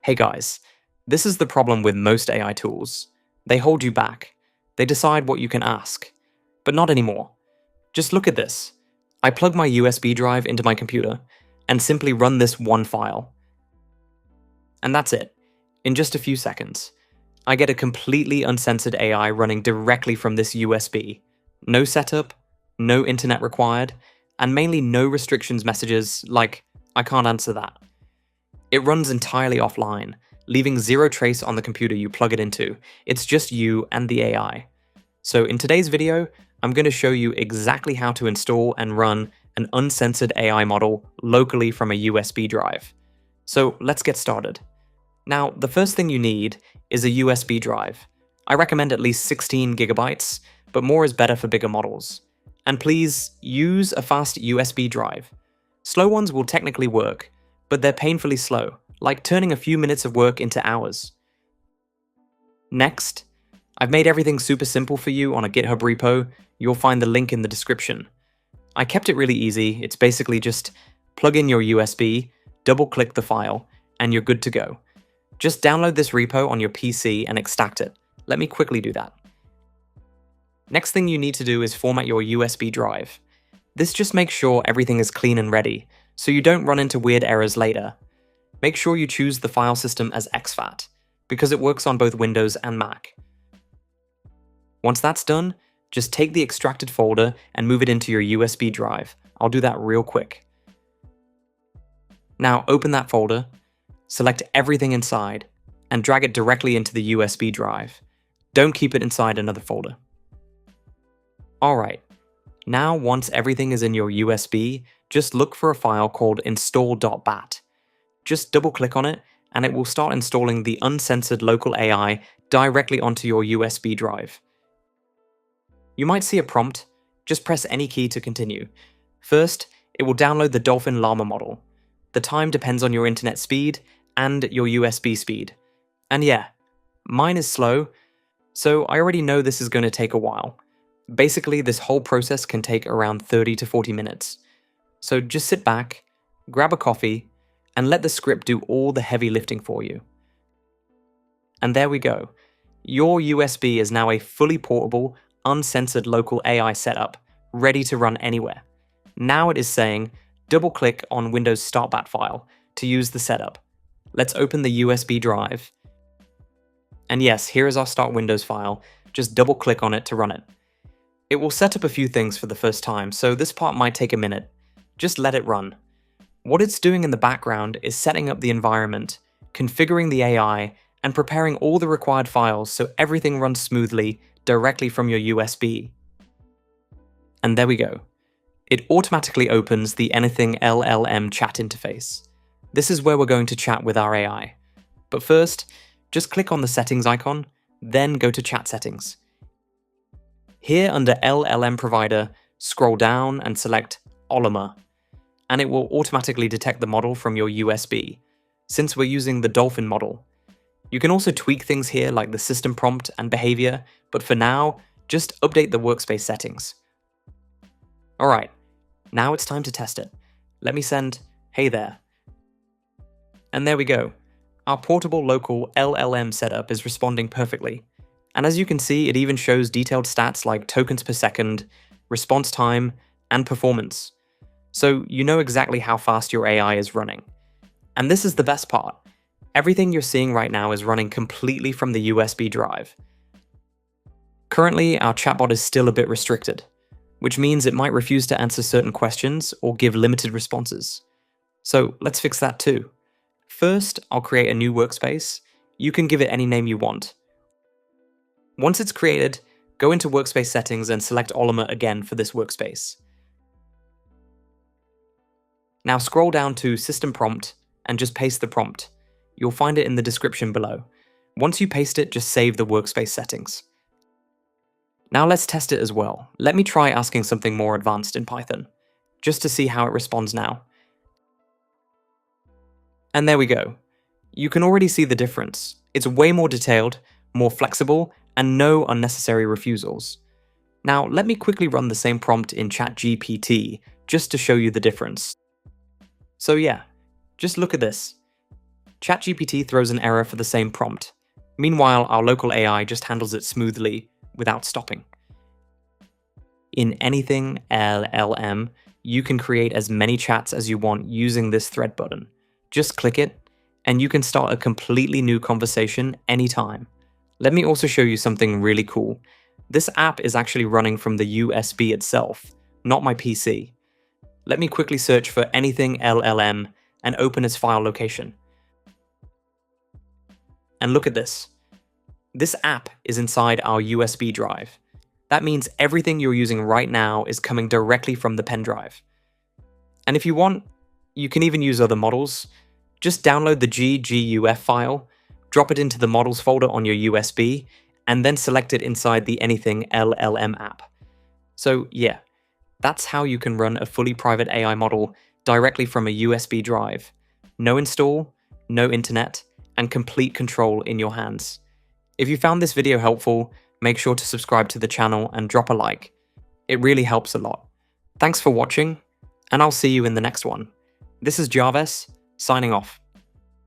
Hey guys, this is the problem with most AI tools. They hold you back. They decide what you can ask. But not anymore. Just look at this. I plug my USB drive into my computer and simply run this one file. And that's it. In just a few seconds, I get a completely uncensored AI running directly from this USB. No setup, no internet required, and mainly no restrictions messages like, I can't answer that. It runs entirely offline, leaving zero trace on the computer you plug it into. It's just you and the AI. So in today's video, I'm going to show you exactly how to install and run an uncensored AI model locally from a USB drive. So let's get started. Now, the first thing you need is a USB drive. I recommend at least 16 gigabytes, but more is better for bigger models. And please use a fast USB drive. Slow ones will technically work, but they're painfully slow, like turning a few minutes of work into hours. Next, I've made everything super simple for you on a GitHub repo. You'll find the link in the description. I kept it really easy. It's basically just plug in your USB, double-click the file, and you're good to go. Just download this repo on your PC and extract it. Let me quickly do that. Next thing you need to do is format your USB drive. This just makes sure everything is clean and ready, so you don't run into weird errors later. Make sure you choose the file system as exFAT, because it works on both Windows and Mac. Once that's done, just take the extracted folder and move it into your USB drive. I'll do that real quick. Now open that folder, select everything inside, and drag it directly into the USB drive. Don't keep it inside another folder. Alright, now once everything is in your USB, just look for a file called install.bat. Just double-click on it, and it will start installing the uncensored local AI directly onto your USB drive. You might see a prompt. Just press any key to continue. First, it will download the Dolphin Llama model. The time depends on your internet speed and your USB speed. And yeah, mine is slow, so I already know this is going to take a while. Basically, this whole process can take around 30 to 40 minutes. So just sit back, grab a coffee, and let the script do all the heavy lifting for you. And there we go. Your USB is now a fully portable, uncensored local AI setup, ready to run anywhere. Now it is saying, double-click on Windows startbat file to use the setup. Let's open the USB drive. And yes, here is our start Windows file. Just double-click on it to run it. It will set up a few things for the first time, so this part might take a minute. Just let it run. What it's doing in the background is setting up the environment, configuring the AI, and preparing all the required files so everything runs smoothly directly from your USB. And there we go. It automatically opens the AnythingLLM chat interface. This is where we're going to chat with our AI. But first, just click on the settings icon, then go to chat settings. Here under LLM provider, scroll down and select Ollama, and it will automatically detect the model from your USB, since we're using the Dolphin model. You can also tweak things here like the system prompt and behavior, but for now, just update the workspace settings. Alright, now it's time to test it. Let me send, hey there. And there we go. Our portable local LLM setup is responding perfectly. And as you can see, it even shows detailed stats like tokens per second, response time, and performance. So you know exactly how fast your AI is running. And this is the best part. Everything you're seeing right now is running completely from the USB drive. Currently, our chatbot is still a bit restricted, which means it might refuse to answer certain questions or give limited responses. So let's fix that too. First, I'll create a new workspace. You can give it any name you want. Once it's created, go into workspace settings and select Ollama again for this workspace. Now scroll down to system prompt and just paste the prompt. You'll find it in the description below. Once you paste it, just save the workspace settings. Now let's test it as well. Let me try asking something more advanced in Python, just to see how it responds now. And there we go. You can already see the difference. It's way more detailed, more flexible, and no unnecessary refusals. Now let me quickly run the same prompt in ChatGPT, just to show you the difference. So yeah, just look at this. ChatGPT throws an error for the same prompt. Meanwhile, our local AI just handles it smoothly without stopping. In AnythingLLM, you can create as many chats as you want using this thread button. Just click it, and you can start a completely new conversation anytime. Let me also show you something really cool. This app is actually running from the USB itself, not my PC. Let me quickly search for AnythingLLM and open its file location. And look at this. This app is inside our USB drive. That means everything you're using right now is coming directly from the pen drive. And if you want, you can even use other models. Just download the gguf file, drop it into the models folder on your USB, and then select it inside the AnythingLLM app. So yeah, that's how you can run a fully private AI model directly from a USB drive. No install, no internet, and complete control in your hands. If you found this video helpful, make sure to subscribe to the channel and drop a like. It really helps a lot. Thanks for watching, and I'll see you in the next one. This is Jarvis, signing off.